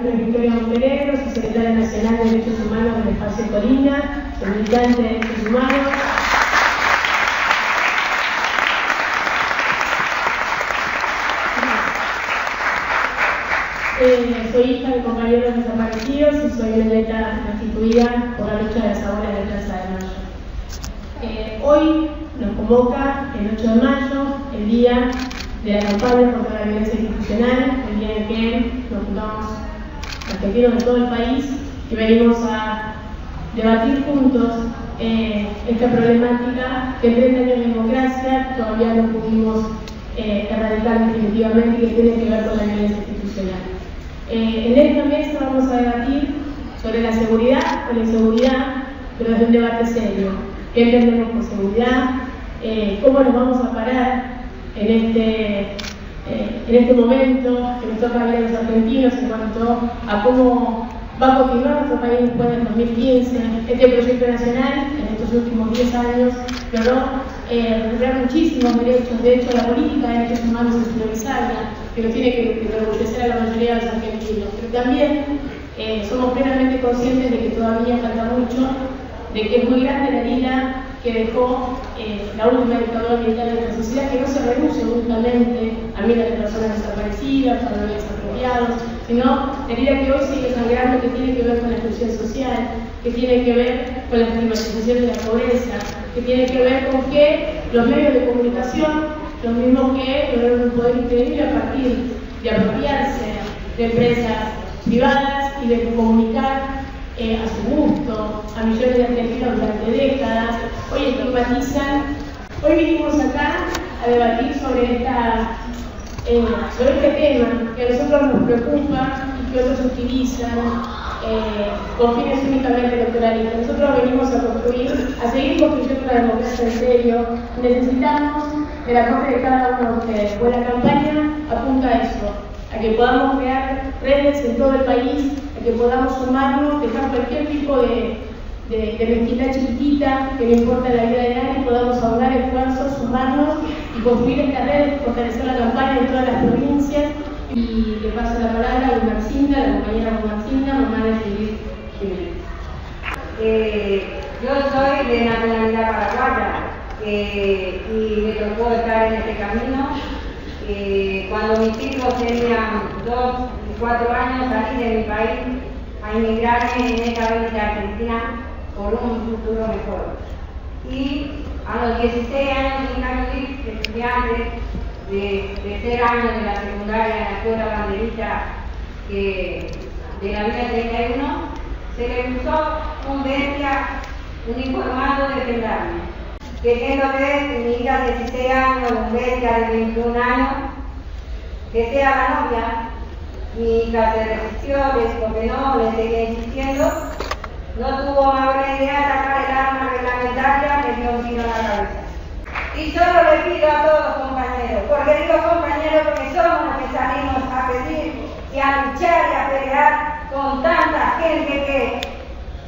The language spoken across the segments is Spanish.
Carlos Victoria Montenegro, soy secretaria nacional de Derechos Humanos del Espacio Colina, soy militante de Derechos Humanos. Soy hija de compañeros desaparecidos y soy una atleta constituida por la lucha de las abuelas de la Plaza de Mayo. Hoy nos convoca el 8 de mayo, el día de la campaña contra la violencia institucional, el día en que nos juntamos argentinos de todo el país y venimos a debatir juntos esta problemática que en 30 años de democracia todavía no pudimos erradicar definitivamente y que tiene que ver con la violencia institucional. En esta mesa vamos a debatir sobre la seguridad o la inseguridad, pero desde un debate serio. ¿Qué entendemos por seguridad? ¿Cómo nos vamos a parar en este momento que nos toca ver a los argentinos en cuanto a cómo va a continuar nuestro país después del 2015? Este proyecto nacional, en estos últimos 10 años, logró recuperar muchísimos derechos. De hecho, la política de derechos humanos es priorizada, que nos tiene que enorgullecer a la mayoría de los argentinos. Pero también somos plenamente conscientes de que todavía falta mucho, de que es muy grande la herida que dejó la última dictadura militar en nuestra sociedad, que no se reduce únicamente a miles de personas desaparecidas, a los expropiados, sino la herida que hoy sigue sangrando, que tiene que ver con la exclusión social, que tiene que ver con la estigmatización de la pobreza, que tiene que ver con que los medios de comunicación, los mismos que lograron un poder increíble a partir de apropiarse de empresas privadas y de comunicar a su gusto a millones de argentinos durante décadas, hoy estigmatizan. Hoy vinimos acá a debatir sobre este tema que a nosotros nos preocupa y que otros utilizan con fines únicamente electoralistas. Nosotros venimos a seguir construyendo una democracia en serio. Necesitamos el aporte de cada uno de ustedes, pues la campaña apunta a eso, a que podamos crear redes en todo el país, a que podamos sumarnos, dejar cualquier tipo de mezquindad chiquitita que no importa la vida de nadie, podamos aunar esfuerzos, sumarnos y construir esta red, fortalecer la campaña en todas las provincias. Y le paso la palabra a Marcinda, la compañera Marcinda, mamá de Judith Jiménez. Yo soy de nacionalidad paraguaya y me tocó estar en este camino. Cuando mis hijos tenían 2 y 4 años, salí de mi país a inmigrar en esta bella Argentina por un futuro mejor. Y a los 16 años, mi hija Judith, estudiante de tercer año de la secundaria en la escuela Banderita de la Villa 31, se le puso un bestia uniformado de gendarme. Queriendo ver mi hija de 16 años, un bestia de 21 años, que sea la novia. Mi hija se resistió, le dijo que no, le seguía insistiendo. No tuvo más buena idea de sacar el arma reglamentaria, me dio un tiro en la cabeza. Y solo le pido a todos compañeros, porque digo compañeros porque somos los que salimos a pedir y a luchar y a pelear con tanta gente que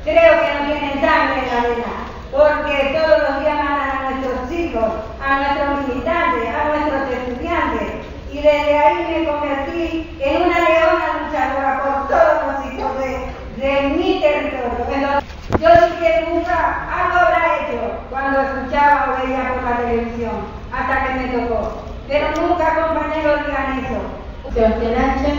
creo que no tienen sangre en la vena, porque todos los días mandan a nuestros hijos, a nuestros militantes, a nuestros estudiantes, y desde ahí me convertí en una leona luchadora por todos los hijos de mi territorio. Yo dije nunca algo habrá hecho cuando escuchaba o veía por la televisión, hasta que me tocó. Pero nunca, compañeros, digan eso. Sebastián Ángel,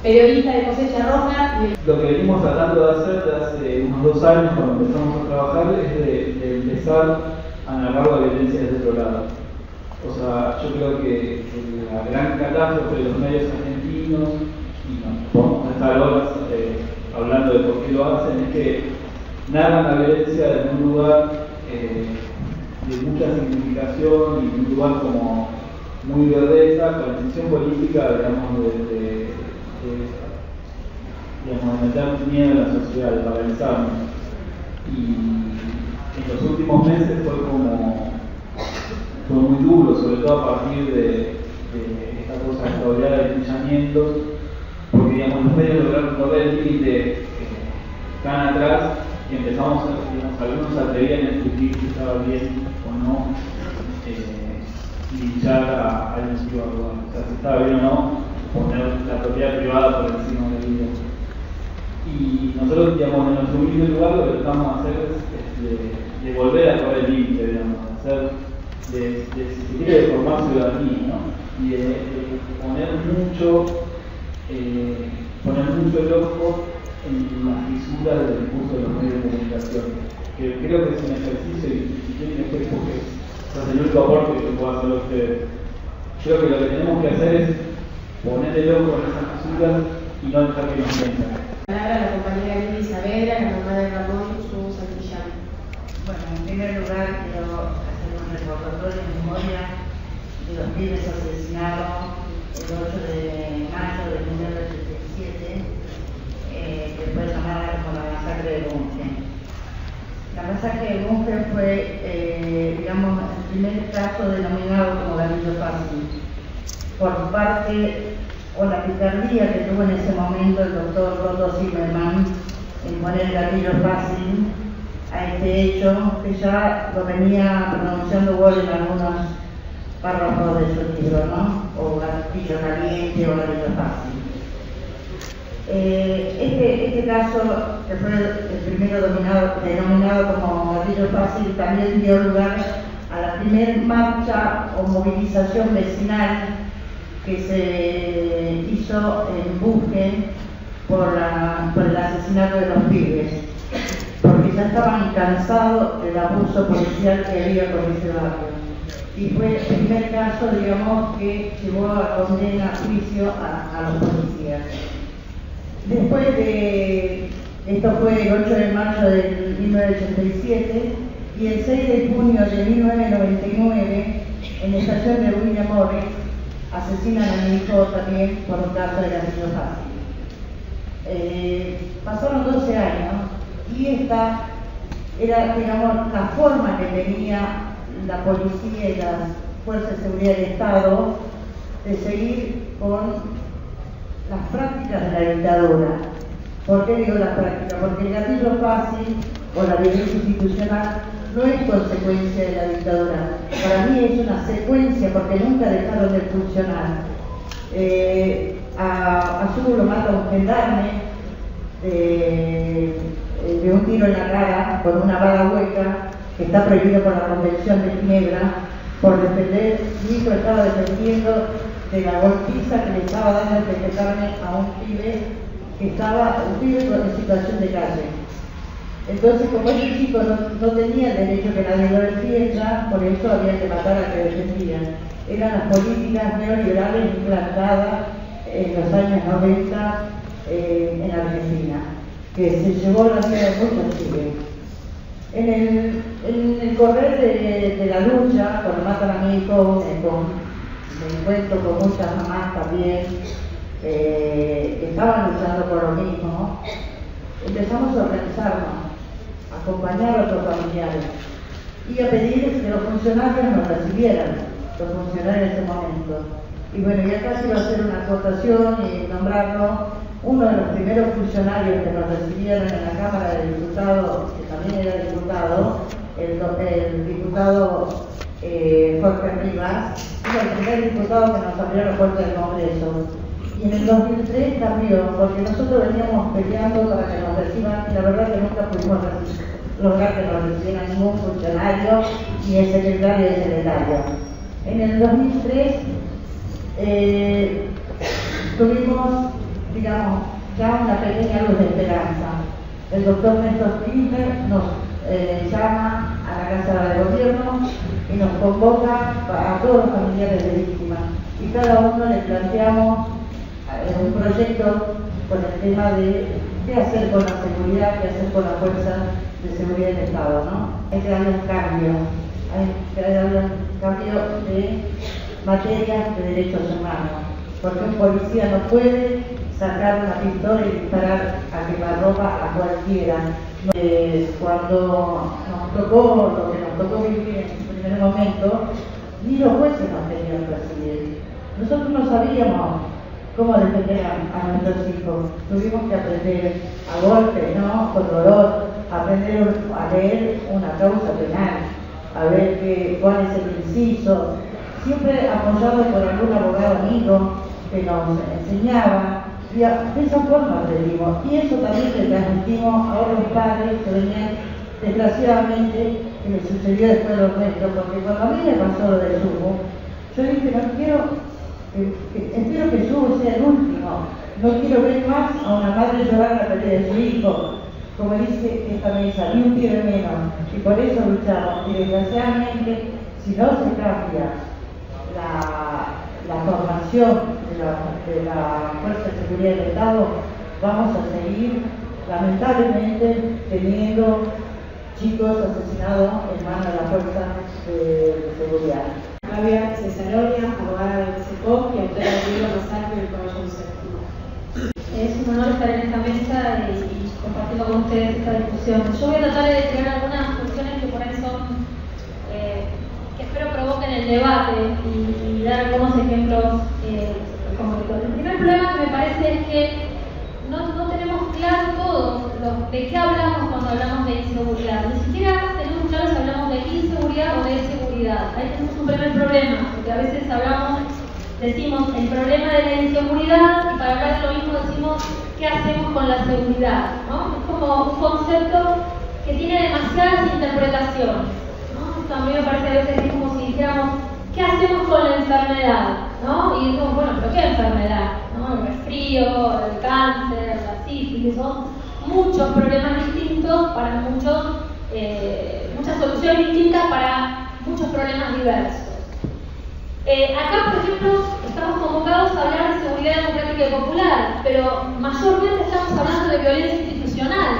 periodista de Cosecha Roja. Lo que venimos tratando de hacer desde hace unos 2 años, cuando empezamos a trabajar, es de empezar a narrar la violencia desde otro lado. O sea, yo creo que la gran catástrofe de los medios argentinos, y no podemos estar horas hablando de por qué lo hacen, es que narran la violencia desde un lugar de mucha significación y un lugar como muy violenta, con la intención política, digamos, de meter miedo en la sociedad, de paralizarnos. Y en los últimos meses fue muy duro, sobre todo a partir de esta cosa extraordinaria de linchamientos, porque digamos, los medios lograron correr el límite tan atrás que empezamos, algunos se atrevían a discutir si estaba bien o no linchar a alguien ciudadano, o sea, si estaba bien o no poner la propiedad privada por encima del bien. Y nosotros, digamos, en nuestro humilde lugar lo que tratamos de hacer es de volver a correr el límite, digamos, de si se quiere, de formar ciudadanía, ¿no? Y de poner mucho el ojo en las fisuras del discurso de los medios de comunicación, que creo que es un ejercicio y tiene que porque es el único aporte que puedo hacer a ustedes. Creo que lo que tenemos que hacer es poner el ojo en esas fisuras y no dejar que nos vengan. Palabra a la compañera Lili Saavedra, la mamá de Ramón Su Santillán. Bueno, en primer lugar quiero hacer un recordatorio en memoria de los pibes asesinados el 8 de mayo de 1987, que fue llamada como la masacre de Bunge. La masacre de Bunge fue, digamos, el primer caso denominado como gatillo fácil, por parte o la picardía que tuvo en ese momento el doctor Roto Zimmerman en poner gatillo fácil a este hecho, que ya lo venía pronunciando Wall en algunos párrafos de su libro, ¿no? O gatillo caliente o gatillo fácil. Este caso, que fue el primero denominado como gatillo fácil, también dio lugar a la primera marcha o movilización vecinal que se hizo en Bunge por el asesinato de los pibes, porque ya estaban cansados del abuso policial que había con ese barrio. Y fue el primer caso, digamos, que llevó a condena, a juicio a los policías. Después de, esto fue el 8 de mayo de 1987, y el 6 de junio de 1999, en la estación de William Morris, asesinan a mi hijo también por un caso de gatillo fácil. Pasaron 12 años y esta era, digamos, la forma que tenía la policía y las fuerzas de seguridad del Estado de seguir con las prácticas de la dictadura. ¿Por qué digo las prácticas? Porque el gatillo fácil o la violencia institucional no es consecuencia de la dictadura. Para mí es una secuencia porque nunca dejaron de funcionar. A Zubu lo mata un gendarme de un tiro en la cara con una bala hueca que está prohibido por la Convención de Ginebra por defender, mi hijo estaba defendiendo de la golpiza que le estaba dando el gendarme a un pibe en situación de calle. Entonces, como ese chico no tenía el derecho que nadie lo defienda, por eso había que matar al que defendía. Eran las políticas neoliberales implantadas en los años 90 en Argentina, que se llevó la vida de muchos chicos. En el correr de la lucha, cuando matan a mi hijo, me encuentro con muchas mamás también que estaban luchando por lo mismo. Empezamos a organizarnos, a acompañar a otros familiares y a pedir que los funcionarios nos recibieran, los funcionarios en ese momento. Y bueno, ya casi iba a hacer una acotación y nombrarlo. Uno de los primeros funcionarios que nos recibieron en la Cámara de Diputados, que también era diputado, el diputado Jorge Rivas, fue el primer diputado que nos abrió la puerta del Congreso. Y en el 2003 cambió, porque nosotros veníamos peleando para que nos reciban, y la verdad que nunca pudimos lograr que nos recibiera ningún funcionario, ni el secretario de secretario. En el 2003 tuvimos, digamos, ya una pequeña luz de esperanza. El doctor Néstor Kirchner nos llama a la Casa de Gobierno y nos convoca a todos los familiares de víctimas. Y cada uno le planteamos un proyecto con el tema de qué hacer con la seguridad, qué hacer con la fuerza de seguridad del Estado, ¿no? Hay que darle un cambio, hay que darle un cambio de materia de derechos humanos, porque un policía no puede sacar una pistola y disparar a quemarropa a cualquiera. Cuando nos tocó, lo que nos tocó vivir en su primer momento, ni los jueces nos tenían recibir. Nosotros no sabíamos cómo defender a nuestros hijos. Tuvimos que aprender a golpe, ¿no? Con dolor, aprender a leer una causa penal, a ver cuál es el inciso, siempre apoyado por algún abogado amigo, que nos enseñaba, y de esa forma aprendimos. Y eso también le transmitimos a otros padres que venían, desgraciadamente, que me sucedió después de los nuestros, porque cuando a mí me pasó lo del Subo, yo dije, no quiero, espero que el Subo sea el último, no quiero ver más a una madre llorar la pérdida de su hijo, como dice esta mesa, ni un pibe menos, y por eso luchamos. Y desgraciadamente, si no se cambia la formación de la Fuerza de Seguridad del Estado, vamos a seguir lamentablemente teniendo chicos asesinados en manos de la Fuerza de Seguridad. Flavia Cesaronia, abogada del CEPOC y autora del libro Masacre del Pabellón Séptimo. Es un honor estar en esta mesa y compartiendo con ustedes esta discusión. Yo voy a tratar de tirar algunas cuestiones que por ahí son, que espero provoquen el debate y dar algunos ejemplos concretos. El primer problema que me parece es que no tenemos claro todos de qué hablamos cuando hablamos de inseguridad. Ni siquiera tenemos claro si hablamos de inseguridad o de seguridad. Ahí tenemos un primer problema, porque a veces decimos el problema de la inseguridad y para hablar de lo mismo decimos qué hacemos con la seguridad, ¿no? Es como un concepto que tiene demasiadas interpretaciones, ¿no? Esto a mí me parece a veces es como si dijéramos ¿qué hacemos con la enfermedad? ¿No? Y decimos, bueno, ¿pero qué enfermedad? ¿No? El resfrío, el cáncer, la sífilis, son muchos problemas distintos para muchas soluciones distintas para muchos problemas diversos. Acá, por ejemplo, estamos convocados a hablar de seguridad democrática y popular, pero mayormente estamos hablando de violencia institucional,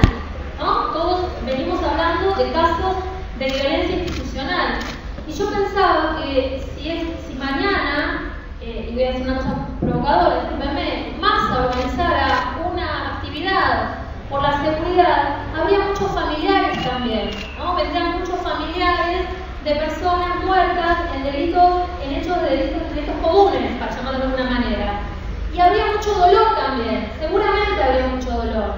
¿no? Todos venimos hablando de casos de violencia institucional. Y yo pensaba que si mañana, y voy a hacer una cosa provocadora, discúlpenme, Massa organizara una actividad por la seguridad, habría muchos familiares también, ¿no? Vendrían muchos familiares de personas muertas en hechos de delitos comunes, para llamarlo de alguna manera. Y habría mucho dolor también, seguramente habría mucho dolor,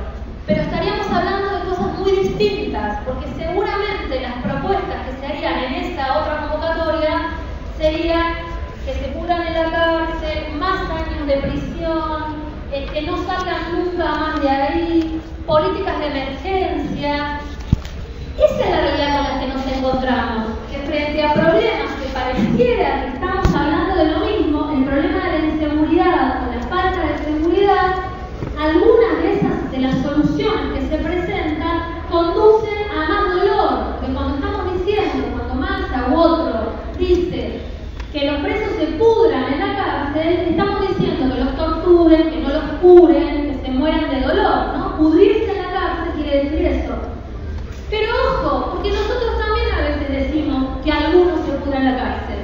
pero estaríamos hablando de cosas muy distintas, porque seguramente las propuestas que se harían en esta otra convocatoria serían que se pudran en la cárcel, más años de prisión, que no salgan nunca más de ahí, políticas de emergencia. Esa es la realidad con la que nos encontramos, que frente a problemas que pareciera que estamos hablando de lo mismo, el problema de la inseguridad o la falta de seguridad, algunas de las soluciones que se presentan conducen a más dolor, porque cuando estamos diciendo, cuando Massa u otro dice que los presos se pudran en la cárcel, estamos diciendo que los torturen, que no los curen, que se mueran de dolor, ¿no? Pudrirse en la cárcel quiere decir eso. Pero ojo, porque nosotros también a veces decimos que algunos se pudran en la cárcel.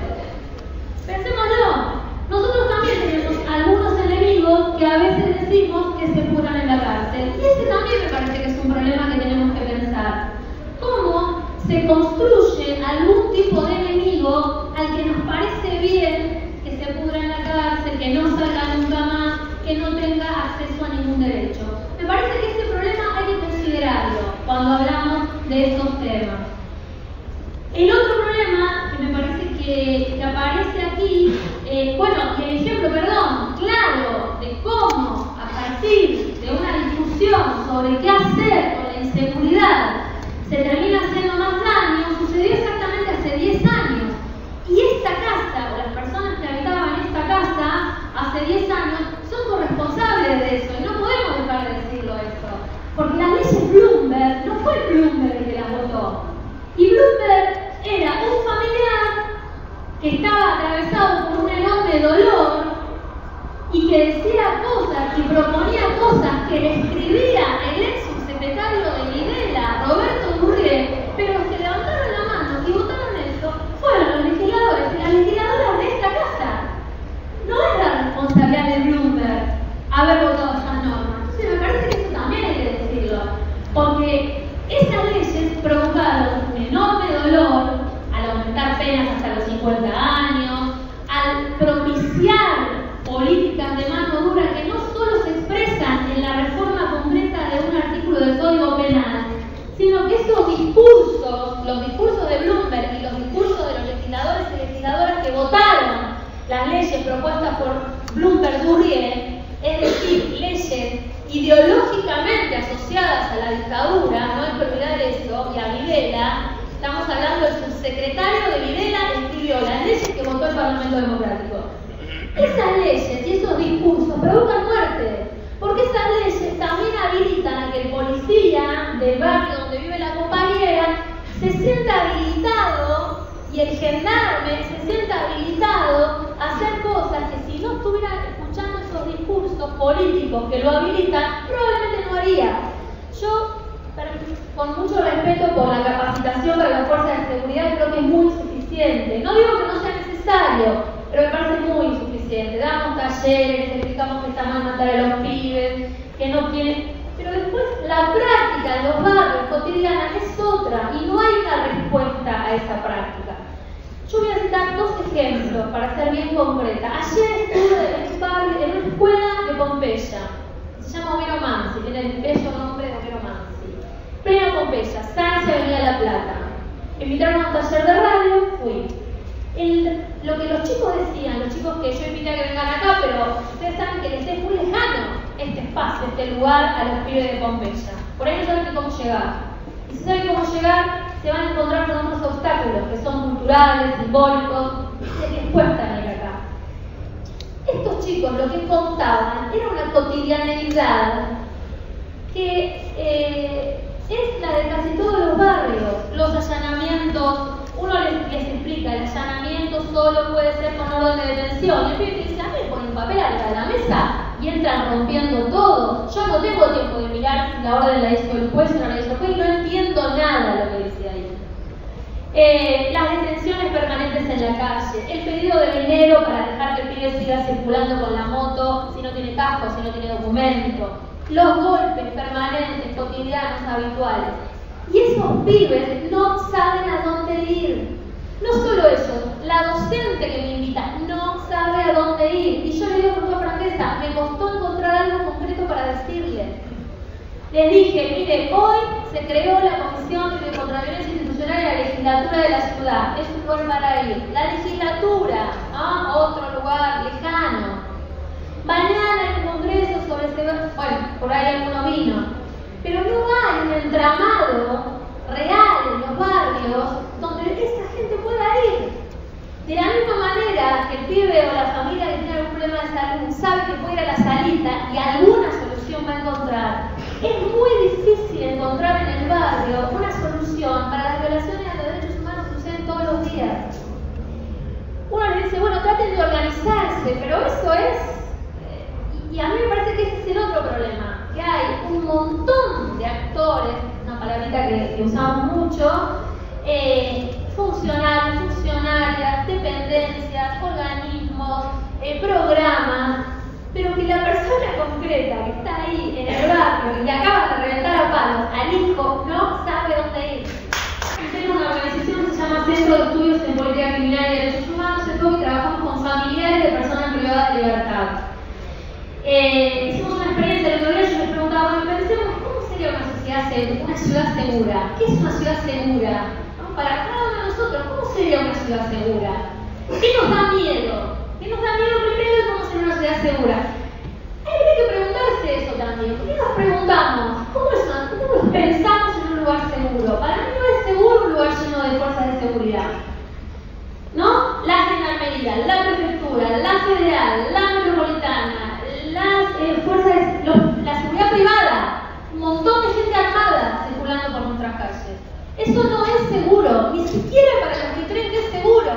Pensémoslo, nosotros también tenemos algunos enemigos que a veces decimos que se pudran en la cárcel. Y ese también me parece que es un problema que tenemos que pensar. ¿Cómo se construye algún tipo de enemigo al que nos parece bien que se pudra en la cárcel, que no salga nunca más, que no tenga acceso a ningún derecho? Me parece que ese problema hay que considerarlo cuando hablamos de estos temas. El otro problema que me parece que aparece aquí, y el ejemplo, claro, de cómo a partir de una discusión sobre qué hacer con la inseguridad se termina haciendo más daño, sucedió exactamente hace 10 años. Y esta casa, o las personas que habitaban esta casa hace 10 años, son corresponsables de eso, y no podemos dejar de decirlo eso. Porque las leyes Bloomberg, no fue Bloomberg el que las votó. Y Bloomberg era un familiar que estaba atravesado por un enorme dolor y que decía cosas y proponía cosas que le escribía el ex subsecretario de Videla, Roberto Gurriel, pero los que levantaron la mano y votaron eso fueron los legisladores y las legisladoras de esta casa. No es la responsabilidad de Bloomberg haber votado esas normas. Entonces me parece que eso también hay que decirlo, porque esas leyes provocaron un enorme dolor al aumentar penas hasta los 50 años, al propiciar políticas de mano dura que no solo se expresan en la reforma concreta de un artículo del Código Penal, sino que esos discursos, los discursos de Bloomberg y los discursos de los legisladores y legisladoras que votaron las leyes propuestas por Bloomberg-Durrier, es decir, leyes ideológicamente asociadas a la dictadura, no hay que olvidar eso, y a Videla, estamos hablando del subsecretario de Videla, escribió las leyes que votó el Parlamento Democrático. Esas leyes y esos discursos provocan muerte, porque esas leyes también habilitan a que el policía del barrio donde vive la compañera se sienta habilitado y el gendarme se sienta habilitado a hacer cosas que si no estuviera escuchando esos discursos políticos que lo habilitan, probablemente no haría. Yo, con mucho respeto por la capacitación de las fuerzas de seguridad, creo que es muy suficiente. No digo que no sea necesario, pero me parece muy insuficiente. Damos talleres, explicamos que está mal matar a los pibes, que no tienen... Pero después la práctica en los barrios cotidianas es otra y no hay una respuesta a esa práctica. Yo voy a citar dos ejemplos para ser bien concreta. Ayer estuve en una escuela de Pompeya. Se llama Homero Mansi, tiene el bello nombre de Homero Mansi. Pleno Pompeya, Sáenz y Avenida La Plata. Me invitaron a un taller de radio, fui. Lo que los chicos decían, los chicos que yo invité a que vengan acá, pero ustedes saben que les es muy lejano este espacio, este lugar a los pibes de Pompeya. Por ahí no saben cómo llegar. Y si saben cómo llegar, se van a encontrar con unos obstáculos que son culturales, simbólicos, que les cuesta ir acá. Estos chicos lo que contaban era una cotidianidad que es la de casi todos los barrios. Los allanamientos, uno les explica, el allanamiento solo puede ser con orden de detención. El pibe dice, a mí me ponen un papel arriba de la mesa y entran rompiendo todo. Yo no tengo tiempo de mirar si la orden la hizo el juez o no la hizo el juez y no entiendo nada de lo que dice ahí. Las detenciones permanentes en la calle, el pedido de dinero para dejar que el pibe siga circulando con la moto si no tiene casco, si no tiene documento, los golpes permanentes, cotidianos, habituales. Y esos pibes no saben a dónde ir. No solo ellos, la docente que me invita no sabe a dónde ir. Y yo le digo con toda franqueza, me costó encontrar algo concreto para decirle. Les dije, mire, hoy se creó la Comisión de contra la Violencia Institucional y la Legislatura de la Ciudad. Es un lugar para ir. La legislatura, otro lugar lejano. Mañana hay un congreso sobre bueno, por ahí alguno vino. Pero no hay un entramado real en los barrios donde esa gente pueda ir. De la misma manera que el pibe o la familia que tiene algún problema de salud sabe que puede ir a la salita y alguna solución va a encontrar, es muy difícil encontrar en el barrio una solución para las violaciones a los derechos humanos que suceden todos los días. Uno le dice, bueno, traten de organizarse, pero eso es... Y a mí me parece que ese es el otro problema, que hay un montón de actores, una palabrita que usamos mucho, funcionarios, funcionarias, dependencias, organismos, programas, pero que la persona concreta que está ahí en el barrio y le acaba de reventar a palos al hijo no sabe dónde ir. Tenemos una organización que se llama Centro de Estudios en Política Criminal y Derechos Humanos, y trabajamos con familiares de personas privadas de libertad. Hicimos una experiencia el otro día, yo les preguntaba, bueno, pensemos, ¿cómo sería una ciudad segura? ¿Qué es una ciudad segura? Para cada uno de nosotros, ¿cómo sería una ciudad segura? ¿Qué nos da miedo? ¿Qué nos da miedo primero de cómo sería una ciudad segura? Hay que preguntarse eso también. ¿Por qué nos preguntamos? ¿Cómo pensamos en un lugar seguro? Para mí no es seguro un lugar lleno de fuerzas de seguridad. ¿No? La gendarmería, la prefectura, la federal, la metropolitana, las fuerzas, la seguridad privada, un montón de gente armada circulando por nuestras calles. Eso no es seguro, ni siquiera para los que creen que es seguro.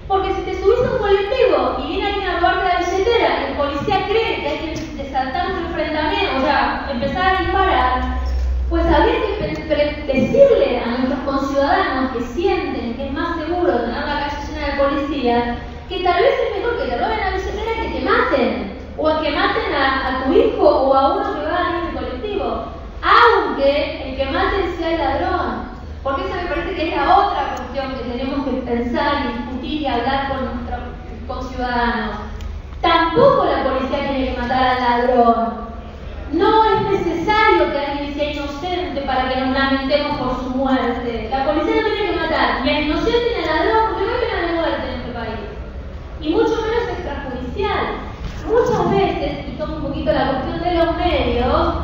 Porque si te subís a un colectivo y viene alguien a robarte la billetera y el policía cree que hay que desatar un enfrentamiento, o sea, empezar a disparar, pues habría que decirle a nuestros conciudadanos que sienten que es más seguro tener la calle llena de policías, que tal vez es mejor que te roben la billetera que te maten, o a que maten a tu hijo o a uno que va en el colectivo, aunque el que maten sea el ladrón. Porque eso me parece que es la otra cuestión que tenemos que pensar y discutir y hablar con nuestros conciudadanos. Tampoco la policía tiene que matar al ladrón. No es necesario que alguien sea inocente para que nos lamentemos por su muerte. La policía no tiene que matar ni al inocente ni al ladrón, porque no hay pena de muerte en este país. Y mucho menos extrajudicial. muchas veces, y tomo un poquito la cuestión de los medios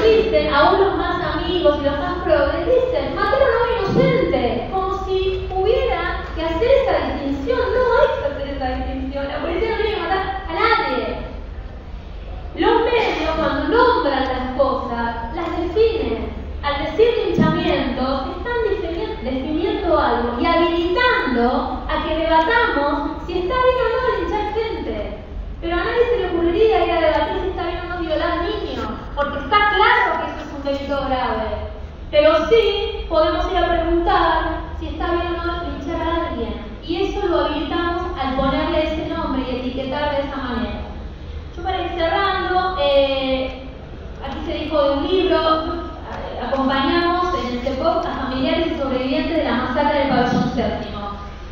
dicen, aún los más amigos y los más progres, dicen, mataron a un inocente, como si hubiera que hacer esa distinción. No hay que hacer esa distinción, la policía no tiene que matar a nadie. Los medios, cuando nombran las cosas, las definen. Al decir linchamiento, están definiendo algo y habilitando a que debatamos si está bien o no linchar gente. Pero a nadie se le ocurriría ir a debatir si está bien o no violar niños, porque está claro que eso es un delito grave. Pero sí podemos ir a preguntar si está bien o no linchar a alguien. Y eso lo habilitamos al ponerle ese nombre y etiquetar de esa manera. Yo para ir cerrando, aquí se dijo de un libro, acompañamos en el CEPOC a familiares y sobrevivientes de la masacre del pabellón séptimo.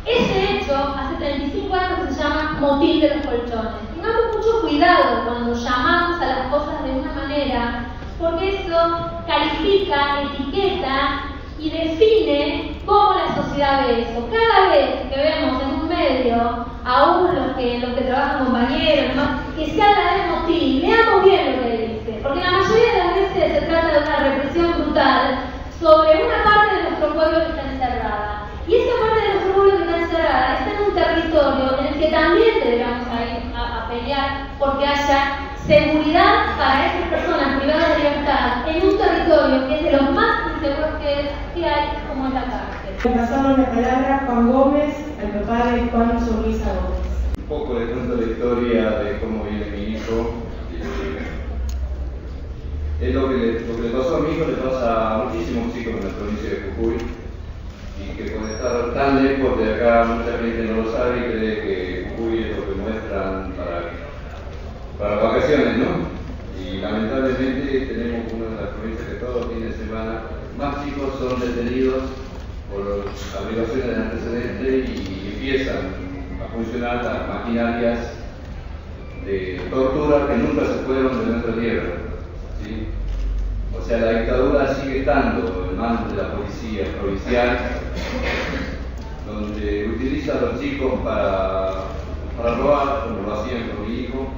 Ese hecho, hace 35 años, se llama motín de los colchones. Tengamos mucho cuidado cuando llamamos a las cosas de una manera, porque eso califica, etiqueta y define cómo la sociedad ve eso. Cada vez que vemos en un medio, aún los que trabajan compañeros, que se habla de motín, leamos bien lo que dice, porque la mayoría de las veces se trata de una represión brutal sobre una parte de nuestro pueblo que está encerrada. Y esa parte de nuestro pueblo que está encerrada está en un territorio en el que también deberíamos ir a pelear porque haya seguridad para esas personas privadas de libertad en un territorio que es de los más inseguros que hay, como es la cárcel. Pasamos la palabra a Juan Gómez, al papá de Juan Sorrisa Gómez. Un poco le cuento la historia de cómo viene mi hijo. Es lo que le pasó a mi hijo, le pasa a muchísimos chicos en la provincia de Jujuy, y que por estar tan lejos de acá mucha gente no lo sabe y cree que Jujuy es lo que muestran para vacaciones, ¿no? Y lamentablemente tenemos una de las provincias que todos los fines de semana más chicos son detenidos por averiguaciones de antecedentes y empiezan a funcionar las maquinarias de tortura que nunca se fueron de nuestra tierra, ¿sí? O sea, la dictadura sigue estando en manos de la policía provincial, donde utiliza a los chicos para robar, como lo hacían con mi hijo,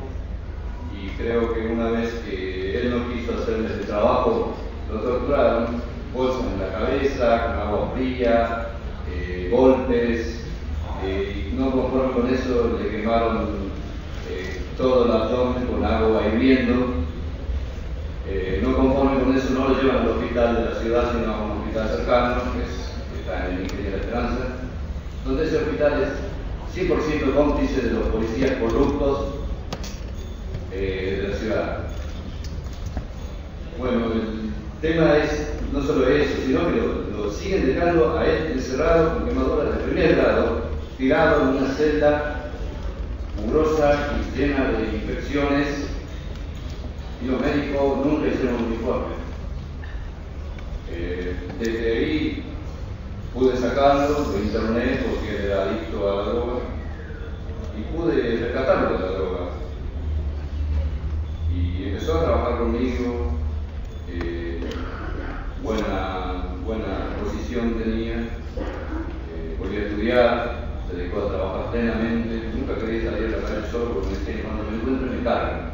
y creo que una vez que él no quiso hacer ese trabajo, lo torturaron, bolsas en la cabeza, con agua fría, golpes, y no conforme con eso le quemaron todo el abdomen con agua hirviendo. No conforme con eso no lo llevan al hospital de la ciudad, sino a un hospital cercano, que está en el Ingenio de la Esperanza, donde ese hospital es 100% cómplice de los policías corruptos de la ciudad. Bueno, el tema es no solo eso, sino que lo siguen dejando a él encerrado con quemaduras de primer grado, tirado en una celda mugrosa y llena de infecciones, y los médicos nunca hicieron un informe. Desde ahí pude sacarlo, lo interné porque era adicto a la droga, y pude rescatarlo de la droga. Y empezó a trabajar conmigo, buena posición tenía, podía estudiar, se dedicó a trabajar plenamente, nunca quería salir a la calle solo porque me decía, cuando me encuentro me cargan.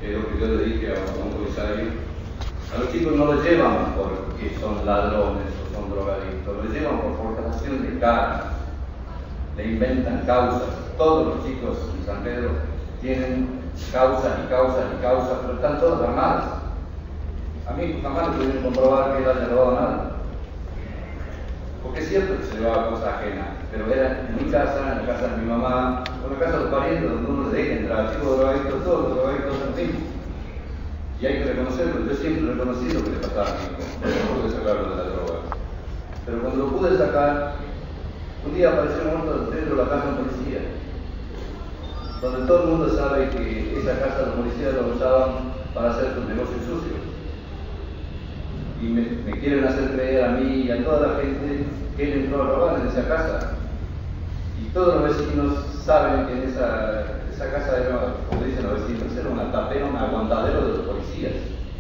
Es lo que yo le dije a un comisario. A los chicos no los llevan porque son ladrones o son drogadictos, los llevan por forjación de cara, le inventan causas. Todos los chicos en San Pedro tienen causas y causas y causas, pero están todas armadas. A mí jamás me pudieron comprobar que él haya robado nada. Porque es cierto que se llevaba cosas ajenas, pero era en mi casa, en la casa de mi mamá, o en la casa de los parientes donde uno le deja entrar, chicos drogadictos, todos los drogadictos son mismos. Y hay que reconocerlo, yo siempre he reconocido que le pasaba a mi hijo, no pude sacarlo de la droga. Pero cuando lo pude sacar, un día apareció muerto dentro de la casa de la policía, donde todo el mundo sabe que esa casa de la policía lo usaban para hacer sus negocios sucios. Y me quieren hacer creer a mí y a toda la gente que él entró a robar en esa casa. Y todos los vecinos saben que en esa casa era, como dicen los vecinos, era una tapera, un aguantadero de los policías.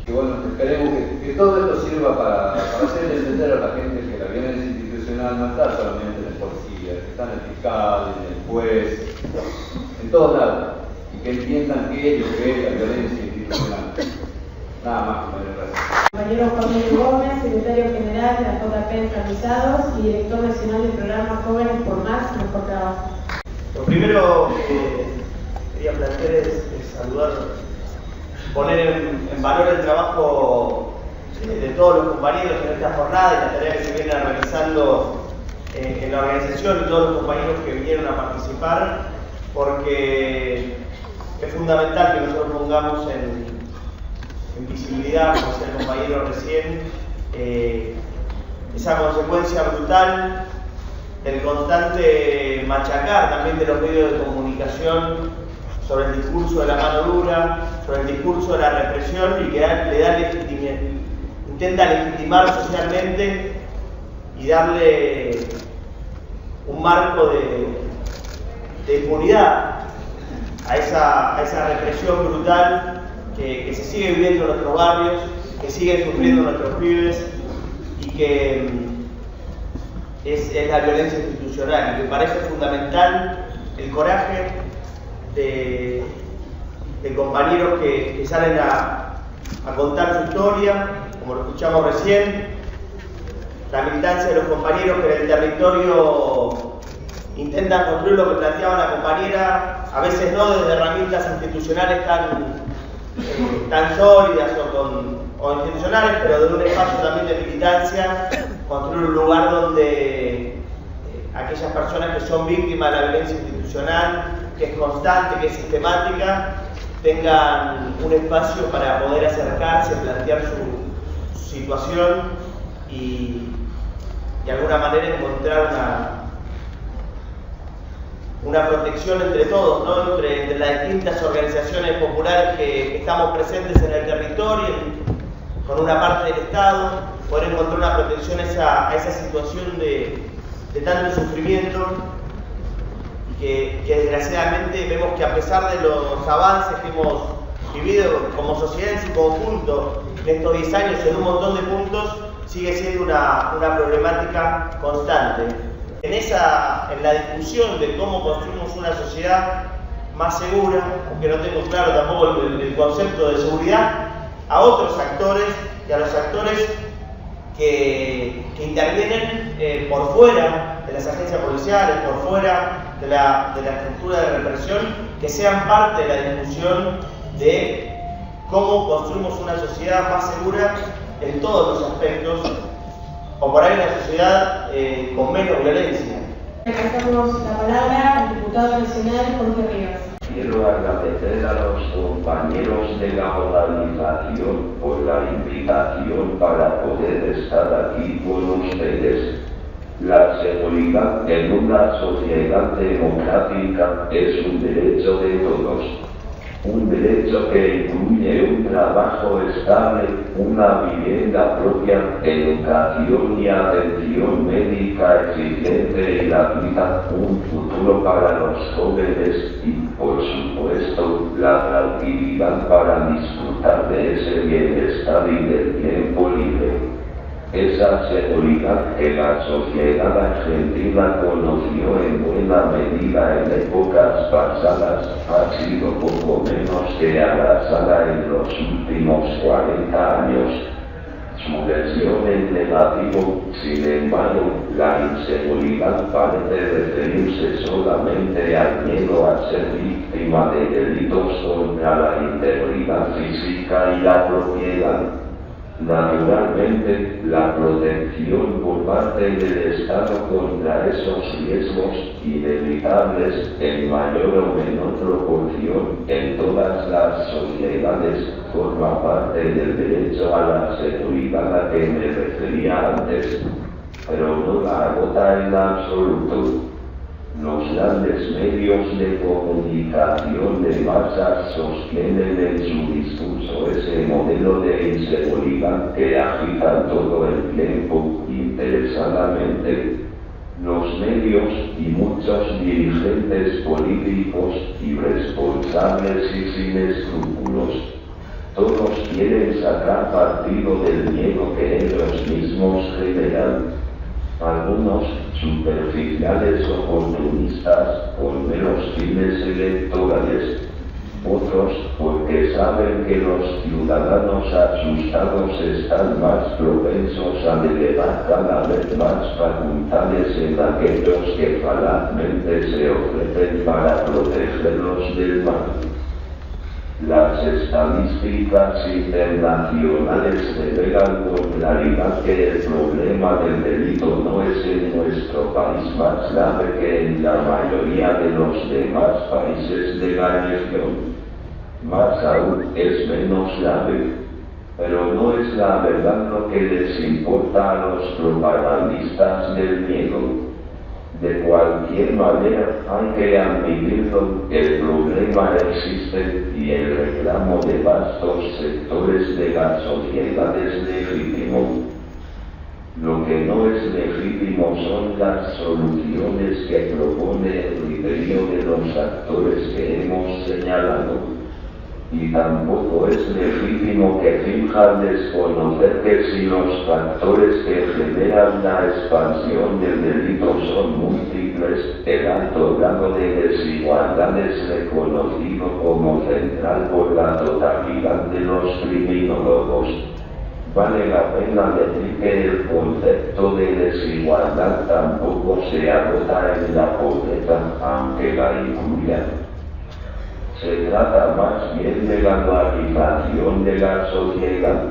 Y bueno, esperemos que todo esto sirva para hacer entender a la gente que la violencia institucional no está solamente en el policía, que está en el fiscal, en el juez, en todos lados, y que entiendan qué es lo que es la violencia institucional. Nada más, gracias. Compañero Juan Miguel Gómez, secretario general de la JP Encarnizados y director nacional del programa Jóvenes por Más, Mejor Trabajo. Lo primero que quería plantear es saludar, poner en valor el trabajo de todos los compañeros en esta jornada y la tarea que se viene realizando en la organización y todos los compañeros que vinieron a participar, porque es fundamental que nosotros pongamos en visibilidad, como decía el compañero recién, esa consecuencia brutal del constante machacar también de los medios de comunicación sobre el discurso de la mano dura, sobre el discurso de la represión y que intenta legitimar socialmente y darle un marco de impunidad a esa represión brutal que se sigue viviendo en nuestros barrios, que siguen sufriendo nuestros pibes y que es la violencia institucional, y me parece fundamental el coraje de compañeros que salen a contar su historia, como lo escuchamos recién, la militancia de los compañeros que en el territorio intentan construir lo que planteaba la compañera, a veces no desde herramientas institucionales tan sólidas o institucionales, pero de un espacio también de militancia, construir un lugar donde aquellas personas que son víctimas de la violencia institucional, que es constante, que es sistemática, tengan un espacio para poder acercarse, plantear su situación y de alguna manera encontrar una protección entre todos, ¿no? entre las distintas organizaciones populares que estamos presentes en el territorio, con una parte del Estado, poder encontrar una protección a esa situación de tanto sufrimiento y que desgraciadamente vemos que a pesar de los avances que hemos vivido como sociedad en su conjunto en estos 10 años en un montón de puntos, sigue siendo una problemática constante. En la discusión de cómo construimos una sociedad más segura, aunque no tengo claro tampoco el concepto de seguridad, a otros actores y a los actores que intervienen por fuera de las agencias policiales, por fuera de la estructura de represión, que sean parte de la discusión de cómo construimos una sociedad más segura en todos los aspectos, o por ahí una sociedad con menos violencia. Le pasamos la palabra al diputado nacional Jorge Rivas. Quiero agradecer a los compañeros de la organización por la invitación para poder estar aquí con ustedes. La seguridad en una sociedad democrática es un derecho de todos. Un derecho que incluye un trabajo estable, una vivienda propia, educación y atención médica eficiente y gratuita, un futuro para los jóvenes y, por supuesto, la tranquilidad para disfrutar de ese bienestar y del tiempo libre. Esa seguridad que la sociedad argentina conoció en buena medida en épocas pasadas ha sido poco menos que arrasada en los últimos 40 años. Su versión en negativo, sin embargo, la inseguridad parece referirse solamente al miedo a ser víctima de delitos contra la integridad física y la propiedad. Naturalmente, la protección por parte del Estado contra esos riesgos inevitables en mayor o menor proporción en todas las sociedades forma parte del derecho a la seguridad a que me refería antes, pero no la agota en absoluto. Los grandes medios de comunicación de masas sostienen en su discurso ese modelo de inseguridad que agitan todo el tiempo interesadamente. Los medios y muchos dirigentes políticos irresponsables y sin escrúpulos, todos quieren sacar partido del miedo que ellos mismos generan. Algunos, superficiales oportunistas, con meros fines electorales. Otros, porque saben que los ciudadanos asustados están más propensos a delegar cada vez más facultades en aquellos que falazmente se ofrecen para protegerlos del mal. Las estadísticas internacionales revelan con claridad que el problema del delito no es en nuestro país más grave que en la mayoría de los demás países de la región. Más aún, es menos grave. Pero no es la verdad lo que les importa a los propagandistas del miedo. De cualquier manera, hay que admitirlo, el problema existe y el reclamo de vastos sectores de la sociedad es legítimo. Lo que no es legítimo son las soluciones que propone el criterio de los actores que hemos señalado. Y tampoco es legítimo que finjan desconocer que si los factores que generan la expansión del delito son múltiples, el alto grado de desigualdad es reconocido como central por la totalidad de los criminólogos. Vale la pena decir que el concepto de desigualdad tampoco se agota en la pobreza, aunque la incluya. Se trata más bien de la dualización de la sociedad,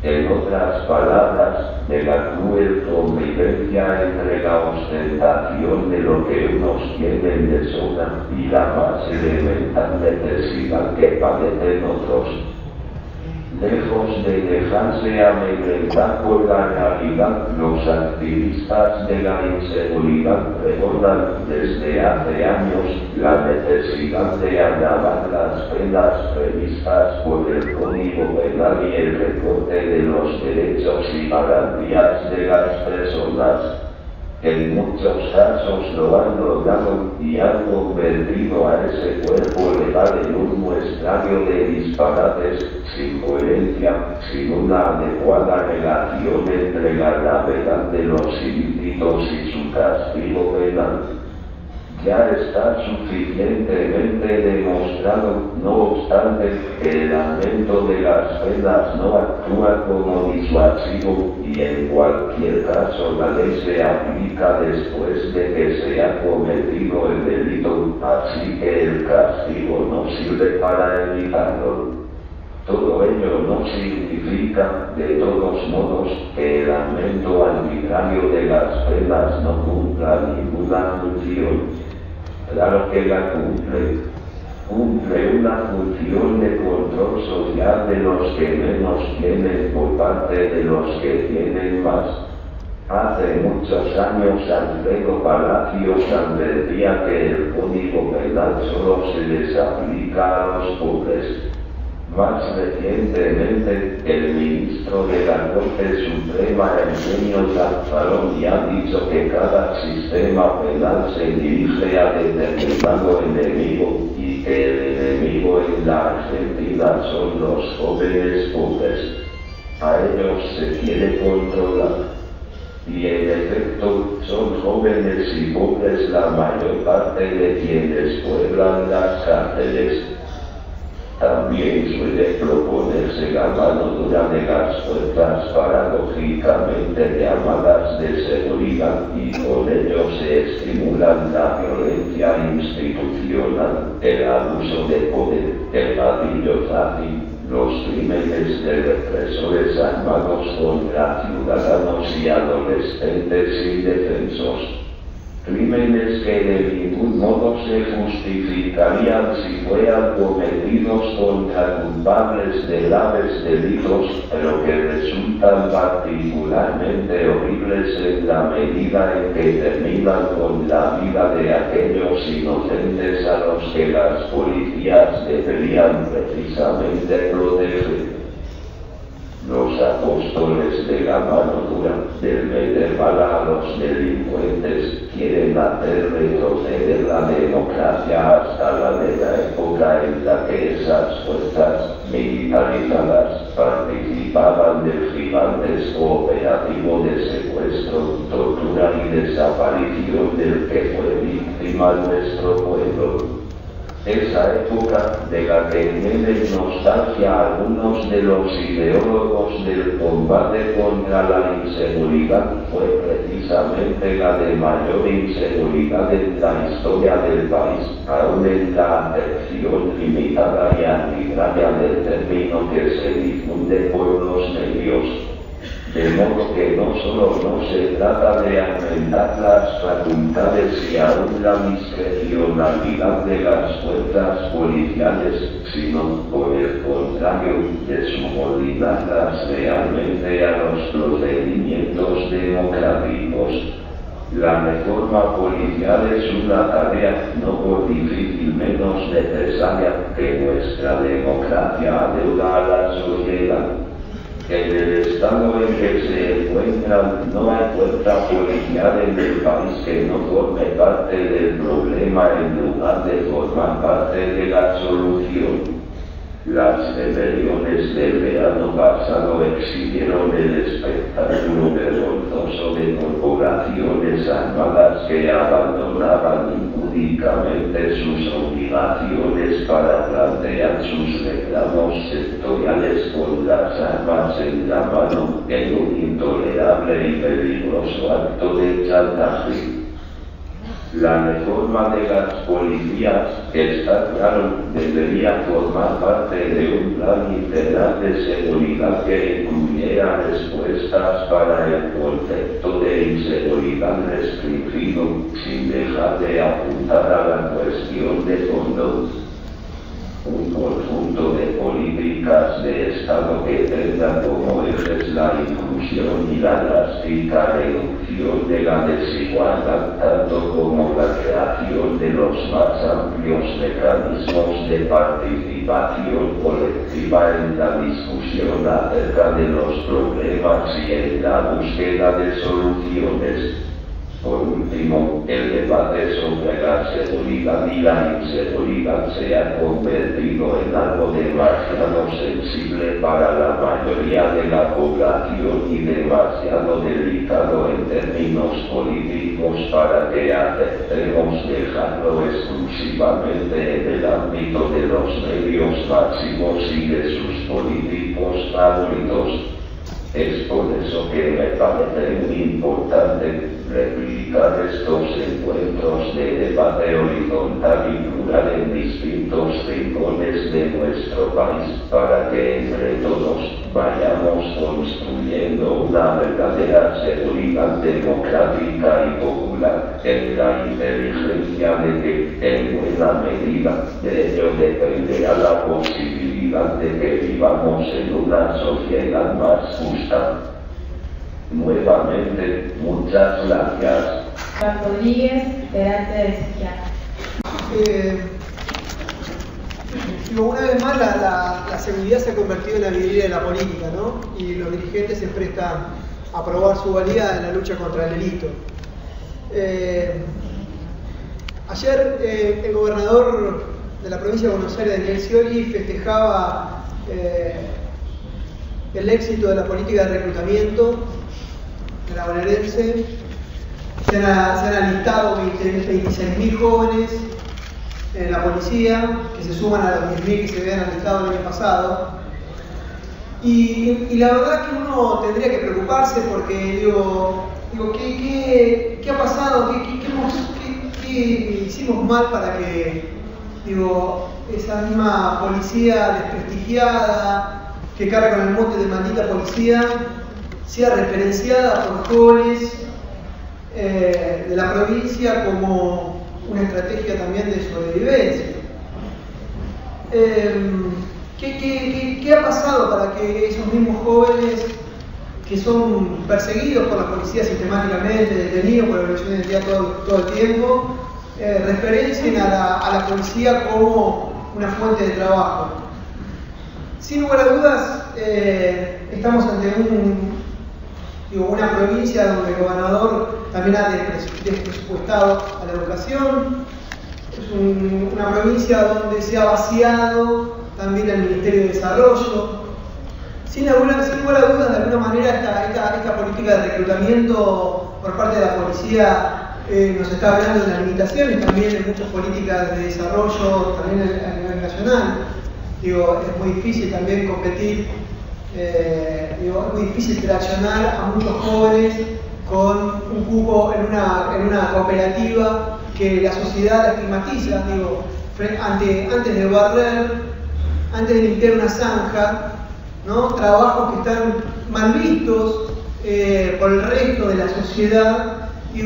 en otras palabras, de la cruel convivencia entre la ostentación de lo que unos tienen de sobra y la más elemental necesidad que padecen otros. Lejos de dejarse amedrentar por la realidad, los activistas de la inseguridad recordan desde hace años la necesidad de agravar las penas previstas por el Código Penal y el recorte de los derechos y garantías de las personas. En muchos casos lo han logrado y han convertido a ese cuerpo legal en un muestrario de disparates, sin coherencia, sin una adecuada relación entre la gravedad de los ilícitos y su castigo penal. Ya está suficientemente demostrado, no obstante, que el aumento de las penas no actúa como disuasivo y en cualquier caso la ley se aplica después de que se ha cometido el delito, así que el castigo no sirve para evitarlo. Todo ello no significa, de todos modos, que el aumento arbitrario de las penas no cumpla ninguna función. Claro que la cumple una función de control social de los que menos tienen por parte de los que tienen más. Hace muchos años Alfredo Palacios advertía que el Código Penal solo se les aplica a los pobres. Más recientemente, el ministro de la Corte Suprema, Eugenio Zaffaroni, ha dicho que cada sistema penal se dirige a determinado enemigo y que el enemigo en la Argentina son los jóvenes pobres. A ellos se quiere controlar. Y en efecto, son jóvenes y pobres la mayor parte de quienes pueblan las cárceles. También suele proponerse la mano dura de las fuerzas paradójicamente llamadas de seguridad y con ello se estimulan la violencia institucional, el abuso de poder, el gatillo fácil, los crímenes de represores armados contra ciudadanos y adolescentes indefensos. Crímenes que de ningún modo se justificarían si fueran cometidos contra culpables de graves delitos, pero que resultan particularmente horribles en la medida en que terminan con la vida de aquellos inocentes a los que las policías deberían precisamente proteger. Los apóstoles de la mano dura, del meter bala a los delincuentes, quieren hacer retroceder la democracia hasta la de la época en la que esas fuerzas militarizadas participaban del gigantesco operativo de secuestro, tortura y desaparición del que fue víctima nuestro pueblo. Esa época de la que tienen nostalgia algunos de los ideólogos del combate contra la inseguridad fue precisamente la de mayor inseguridad en la historia del país, aún en la acepción limitada y arbitraria del término que se difunde por los medios. De modo que no solo no se trata de aumentar las facultades y aún la discrecionalidad de las fuerzas policiales, sino por el contrario, de subordinarlas realmente a los procedimientos democráticos. La reforma policial es una tarea no por difícil menos necesaria que nuestra democracia adeuda a la sociedad. En el estado en que se encuentran no hay fuerza policial en el país que no forme parte del problema en lugar de formar parte de la solución. Las rebeliones del verano pasado exhibieron el espectáculo vergonzoso de corporaciones armadas que abandonaban impúdicamente sus obligaciones para plantear sus reclamos sectoriales con las armas en la mano en un intolerable y peligroso acto de chantaje. La reforma de las policías, que está claro, debería formar parte de un plan integral de seguridad que incluyera respuestas para el concepto de inseguridad restringido, sin dejar de apuntar a la cuestión de fondo. Un conjunto de políticas de Estado que tengan como ejes la inclusión y la drástica reducción de la desigualdad, tanto como la creación de los más amplios mecanismos de participación colectiva en la discusión acerca de los problemas y en la búsqueda de soluciones. Por último, el debate sobre la seguridad y la inseguridad se ha convertido en algo demasiado sensible para la mayoría de la población y demasiado delicado en términos políticos para que aceptemos dejarlo exclusivamente en el ámbito de los medios máximos y de sus políticos favoritos. Es por eso que me parece muy importante replicar estos encuentros de debate horizontal y plural en distintos rincones de nuestro país para que entre todos vayamos construyendo una verdadera seguridad democrática y popular en la inteligencia de que, en buena medida, de ello dependerá la posibilidad de que vivamos en una sociedad más justa. Nuevamente, muchas gracias. Rodríguez, delante del psiquiatra. Una vez más la seguridad se ha convertido en la vidriera de la política, ¿no? Y los dirigentes se prestan a probar su valía en la lucha contra el delito. Ayer el gobernador de la provincia de Buenos Aires, Daniel Scioli, festejaba el éxito de la política de reclutamiento de la bonaerense. Se han alistado 26.000 jóvenes en la policía, que se suman a los 10.000 que se habían alistado el año pasado. Y la verdad que uno tendría que preocuparse porque digo ¿qué ha pasado? ¿Qué hicimos mal para que esa misma policía desprestigiada que carga con el mote de maldita policía sea referenciada por jóvenes de la provincia como una estrategia también de sobrevivencia? ¿Qué ha pasado para que esos mismos jóvenes que son perseguidos por la policía sistemáticamente, detenidos por la violación de identidad todo el tiempo, referencien a la policía como una fuente de trabajo? sin lugar a dudas, estamos ante una provincia donde el gobernador también ha despresupuestado a la educación. Es una provincia donde se ha vaciado también el Ministerio de Desarrollo. Sin lugar a dudas, de alguna manera, esta política de reclutamiento por parte de la policía nos está hablando de las limitaciones también de muchas políticas de desarrollo también a nivel nacional. Es muy difícil también competir, es muy difícil traccionar a muchos jóvenes con un cupo en una cooperativa que la sociedad la estigmatiza, antes de barrer, antes de limpiar una zanja, ¿no? Trabajos que están mal vistos por el resto de la sociedad, y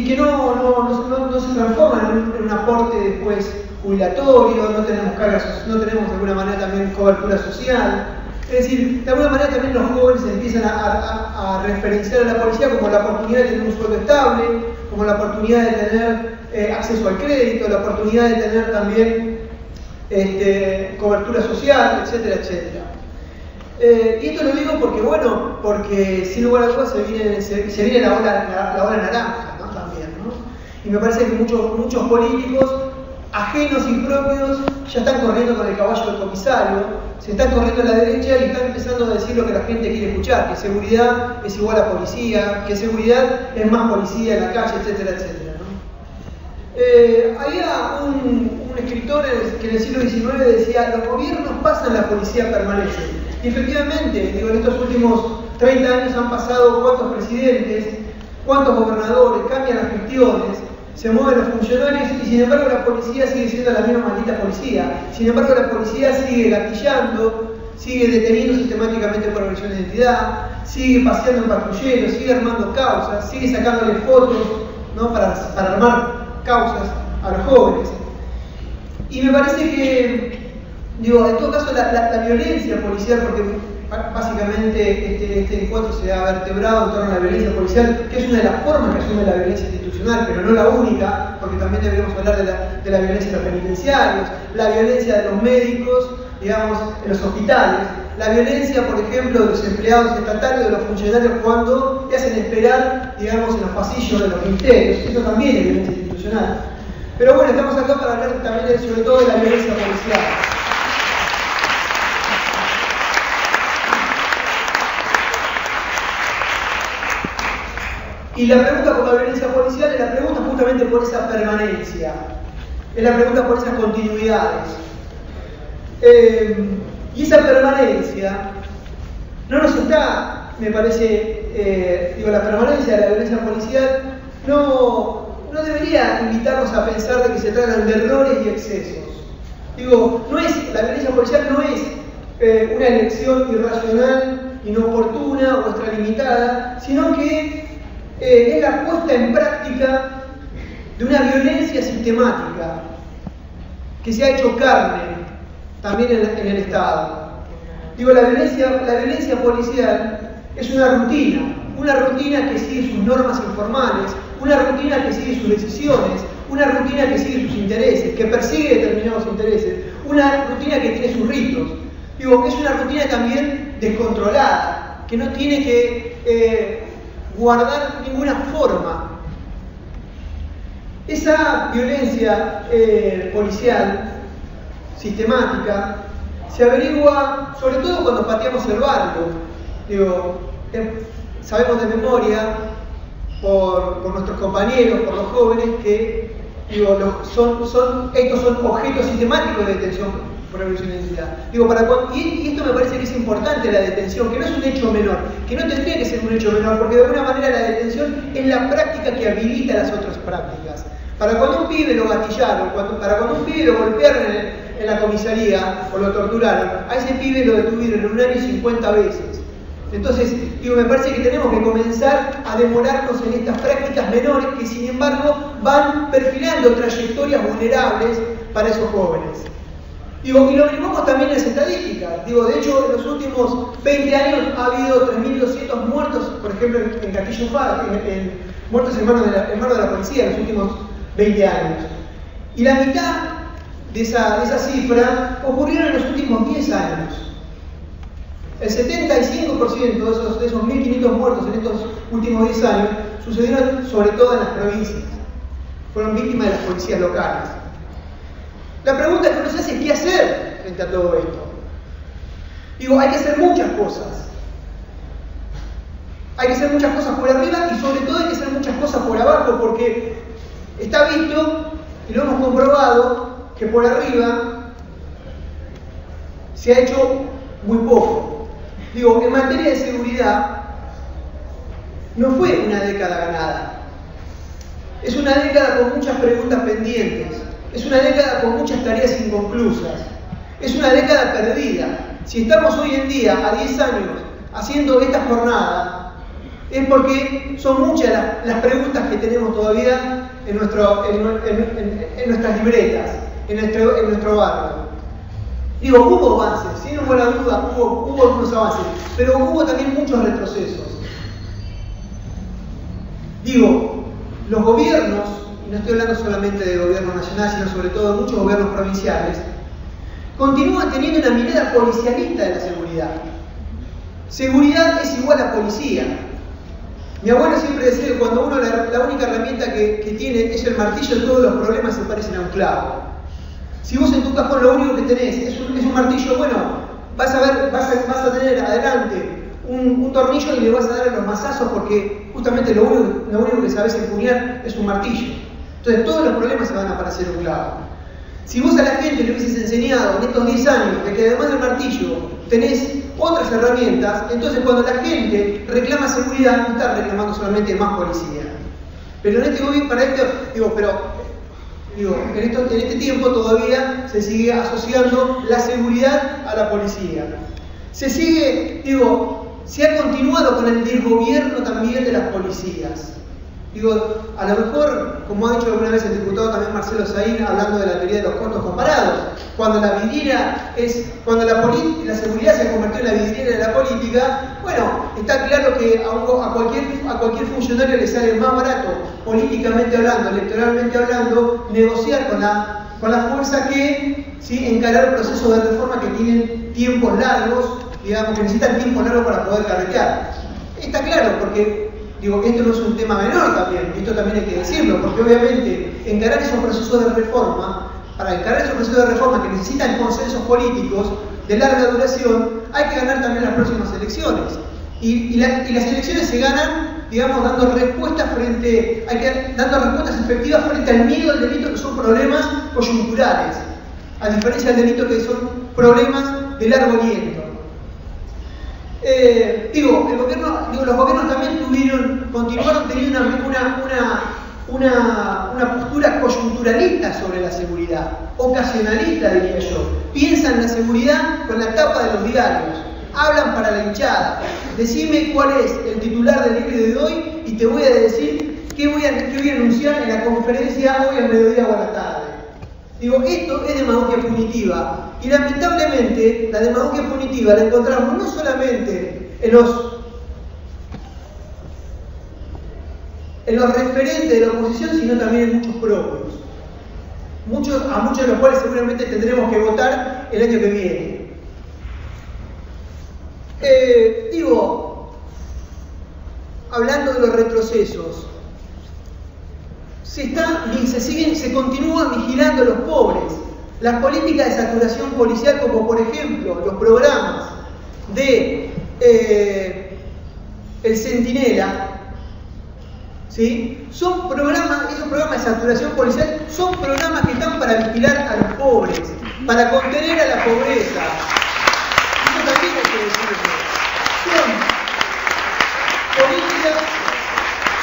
que no se transforman en un aporte después jubilatorio, no tenemos cargas, no tenemos de alguna manera también cobertura social. Es decir, de alguna manera también los jóvenes empiezan a referenciar a la policía como la oportunidad de tener un sueldo estable, como la oportunidad de tener acceso al crédito, la oportunidad de tener también cobertura social, etcétera, etcétera. Y esto lo digo porque sin lugar a dudas se viene la ola naranja, ¿no? También, ¿no? Y me parece que muchos políticos ajenos y propios ya están corriendo con el caballo del comisario, se están corriendo a la derecha y están empezando a decir lo que la gente quiere escuchar, que seguridad es igual a policía, que seguridad es más policía en la calle, etcétera, etcétera, ¿no? Había un escritor que en el siglo XIX decía: los gobiernos pasan, la policía permanece. Y efectivamente, en estos últimos 30 años han pasado cuántos presidentes, cuántos gobernadores, cambian las gestiones, se mueven los funcionarios y sin embargo la policía sigue siendo la misma maldita policía. Sin embargo la policía sigue gatillando, sigue deteniendo sistemáticamente por agresión de identidad, sigue paseando en patrulleros, sigue armando causas, sigue sacándole fotos, ¿no? para armar causas a los jóvenes. Y me parece que, en todo caso, la violencia policial, porque básicamente este encuentro se ha vertebrado en torno a la violencia policial, que es una de las formas que asume la violencia institucional, pero no la única, porque también deberíamos hablar de la violencia de los penitenciarios, la violencia de los médicos, en los hospitales, la violencia, por ejemplo, de los empleados estatales, de los funcionarios cuando te hacen esperar, en los pasillos de los ministerios. Eso también es violencia institucional. Pero bueno, estamos acá para hablar también sobre todo de la violencia policial. Y la pregunta por la violencia policial es la pregunta justamente por esa permanencia, es la pregunta por esas continuidades. Y esa permanencia no nos está, me parece, la permanencia de la violencia policial no debería invitarnos a pensar de que se tratan de errores y excesos. La violencia policial no es una elección irracional, inoportuna o extralimitada, sino que es la puesta en práctica de una violencia sistemática que se ha hecho carne también en el Estado. La violencia policial es una rutina que sigue sus normas informales, una rutina que sigue sus decisiones, una rutina que sigue sus intereses, que persigue determinados intereses, una rutina que tiene sus ritos. Es una rutina también descontrolada, que no tiene que guardar ninguna forma. Esa violencia policial sistemática se averigua sobre todo cuando pateamos el barrio. Sabemos de memoria por nuestros compañeros, por los jóvenes, que estos son objetos sistemáticos de detención por agresión de identidad. Y esto me parece que es importante, la detención, que no es un hecho menor, que no tendría que ser un hecho menor, porque de alguna manera la detención es la práctica que habilita las otras prácticas. Para cuando un pibe lo gatillaron, para cuando un pibe lo golpearon en la comisaría o lo torturaron, a ese pibe lo detuvieron en un año 50 veces. Entonces, me parece que tenemos que comenzar a demorarnos en estas prácticas menores que, sin embargo, van perfilando trayectorias vulnerables para esos jóvenes. Y lo averiguamos también en las estadísticas. De hecho, en los últimos 20 años ha habido 3.200 muertos, por ejemplo, en Castillo Faro, muertos en manos de la policía en los últimos 20 años. Y la mitad de esa cifra ocurrieron en los últimos 10 años. El 75% de esos 1.500 muertos en estos últimos 10 años sucedieron sobre todo en las provincias. Fueron víctimas de las policías locales. La pregunta que uno se hace es ¿qué hacer frente a todo esto? Digo, hay que hacer muchas cosas. Hay que hacer muchas cosas por arriba y sobre todo hay que hacer muchas cosas por abajo, porque está visto y lo hemos comprobado que por arriba se ha hecho muy poco. Digo, en materia de seguridad no fue una década ganada. Es una década con muchas preguntas pendientes. Es una década con muchas tareas inconclusas. Es una década perdida. Si estamos hoy en día, a 10 años, haciendo esta jornada, es porque son muchas las preguntas que tenemos todavía en nuestras libretas, en nuestro barrio. Digo, hubo avances, sin ninguna duda, hubo algunos avances, pero hubo también muchos retrocesos. Digo, los gobiernos, y no estoy hablando solamente del gobierno nacional, sino sobre todo de muchos gobiernos provinciales, continúan teniendo una mirada policialista de la seguridad. Seguridad es igual a policía. Mi abuelo siempre decía que cuando uno la única herramienta que tiene es el martillo, todos los problemas se parecen a un clavo. Si vos en tu cajón lo único que tenés es un martillo, bueno, vas a tener adelante un tornillo y le vas a dar los mazazos porque justamente lo único que sabés empuñar es un martillo. Entonces todos los problemas se van a parecer a un clavo. Si vos a la gente le hubieses enseñado en estos 10 años de que además del martillo tenés otras herramientas, entonces cuando la gente reclama seguridad no está reclamando solamente más policía. Pero en este tiempo todavía se sigue asociando la seguridad a la policía. Se ha continuado con el desgobierno también de las policías. A lo mejor, como ha dicho alguna vez el diputado también Marcelo Saín, hablando de la teoría de los costos comparados, cuando la seguridad se ha convertido en la vidriera de la política, bueno, está claro que a cualquier funcionario le sale más barato, políticamente hablando, electoralmente hablando, negociar con la fuerza que encarar procesos de reforma que tienen tiempos largos, que necesitan tiempo largo para poder carretear. Está claro, porque esto no es un tema menor también, esto también hay que decirlo, porque obviamente encarar esos procesos de reforma, para encarar esos procesos de reforma que necesitan consensos políticos de larga duración, hay que ganar también las próximas elecciones. Y las elecciones se ganan, dando respuestas efectivas frente al miedo al delito, que son problemas coyunturales, a diferencia del delito que son problemas de largo aliento. Los gobiernos también continuaron teniendo una postura coyunturalista sobre la seguridad, ocasionalista diría yo. Piensan la seguridad con la tapa de los diarios, hablan para la hinchada. Decime cuál es el titular del diario de hoy y te voy a decir qué voy a anunciar en la conferencia hoy al mediodía o a la tarde. Esto es demagogia punitiva. Y lamentablemente la demagogia punitiva la encontramos no solamente en los referentes de la oposición, sino también en muchos propios. A muchos de los cuales seguramente tendremos que votar el año que viene. Hablando de los retrocesos, se continúan vigilando a los pobres. Las políticas de saturación policial, como por ejemplo los programas de El Centinela, esos programas de saturación policial son programas que están para vigilar a los pobres, para contener a la pobreza. Eso también hay que decirlo.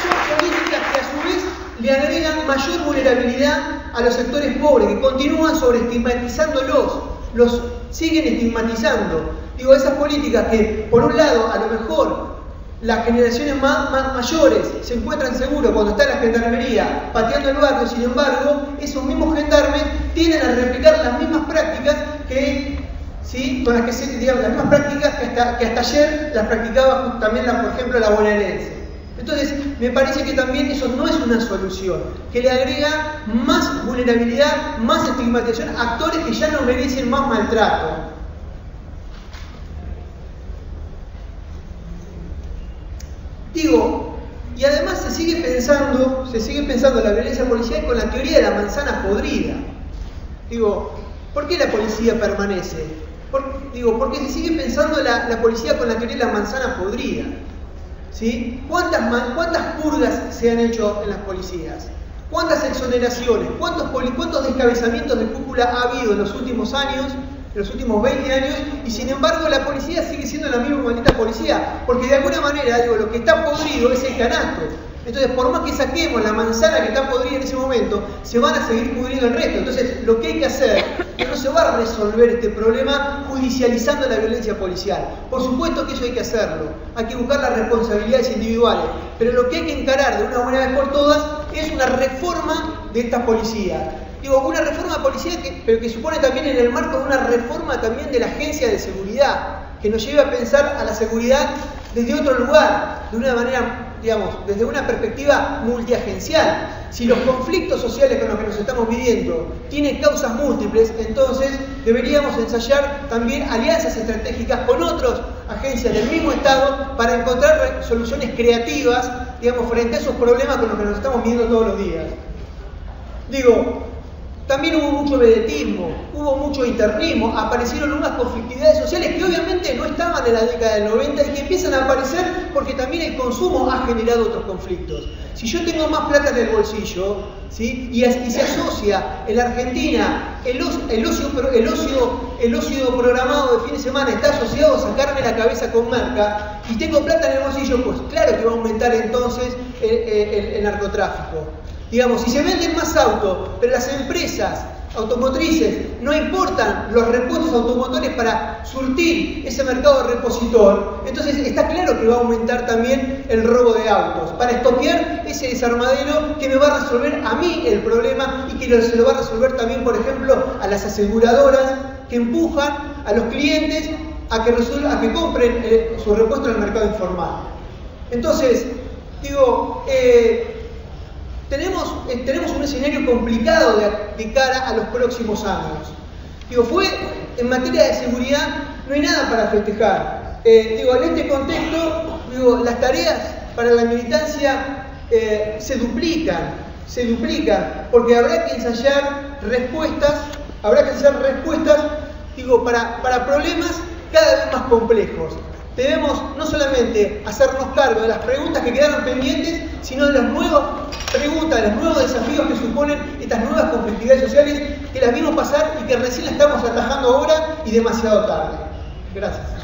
Son políticas que a su vez le agregan mayor vulnerabilidad a los sectores pobres, que continúan sobreestigmatizándolos, los siguen estigmatizando. Esas políticas que, por un lado, a lo mejor las generaciones mayores se encuentran seguros cuando está la gendarmería pateando el barrio, sin embargo, esos mismos gendarmes tienden a replicar las mismas prácticas con las que las mismas prácticas que hasta ayer las practicaba también, por ejemplo, la bonaerense. Entonces, me parece que también eso no es una solución, que le agrega más vulnerabilidad, más estigmatización a actores que ya no merecen más maltrato. Digo, y además se sigue pensando la violencia policial con la teoría de la manzana podrida. Digo, ¿por qué la policía permanece? Porque se sigue pensando la policía con la teoría de la manzana podrida. ¿Sí? ¿Cuántas purgas se han hecho en las policías? ¿Cuántas exoneraciones? ¿Cuántos descabezamientos de cúpula ha habido en los últimos años, en los últimos 20 años? Y sin embargo la policía sigue siendo la misma maldita policía, porque de alguna manera, lo que está podrido es el canasto. Entonces, por más que saquemos la manzana que está podrida en ese momento, se van a seguir pudriendo el resto. Entonces, lo que hay que hacer, que no se va a resolver este problema judicializando la violencia policial. Por supuesto que eso hay que hacerlo. Hay que buscar las responsabilidades individuales. Pero lo que hay que encarar de una buena vez por todas es una reforma de esta policía. Una reforma policial pero que supone también en el marco de una reforma también de la agencia de seguridad, que nos lleve a pensar a la seguridad desde otro lugar, de una manera, desde una perspectiva multiagencial. Si los conflictos sociales con los que nos estamos viviendo tienen causas múltiples, entonces deberíamos ensayar también alianzas estratégicas con otras agencias del mismo Estado para encontrar soluciones creativas, frente a esos problemas con los que nos estamos viviendo todos los días. También hubo mucho vedetismo, hubo mucho internismo, aparecieron unas conflictividades sociales que obviamente no estaban en la década del 90 y que empiezan a aparecer porque también el consumo ha generado otros conflictos. Si yo tengo más plata en el bolsillo, ¿sí? y se asocia en la Argentina el ocio programado de fin de semana está asociado a sacarme la cabeza con merca y tengo plata en el bolsillo, pues claro que va a aumentar entonces el narcotráfico. Si se venden más autos, pero las empresas automotrices no importan los repuestos automotores para surtir ese mercado repositor, entonces está claro que va a aumentar también el robo de autos, para estoquear ese desarmadero que me va a resolver a mí el problema y que se lo va a resolver también, por ejemplo, a las aseguradoras que empujan a los clientes a que compren su repuesto en el mercado informal. Entonces, tenemos un escenario complicado de cara a los próximos años. En materia de seguridad no hay nada para festejar. En este contexto, las tareas para la militancia se duplican, porque habrá que ensayar respuestas, para problemas cada vez más complejos. Debemos no solamente hacernos cargo de las preguntas que quedaron pendientes, sino de las nuevas preguntas, de los nuevos desafíos que suponen estas nuevas conflictividades sociales que las vimos pasar y que recién las estamos atajando ahora y demasiado tarde. Gracias.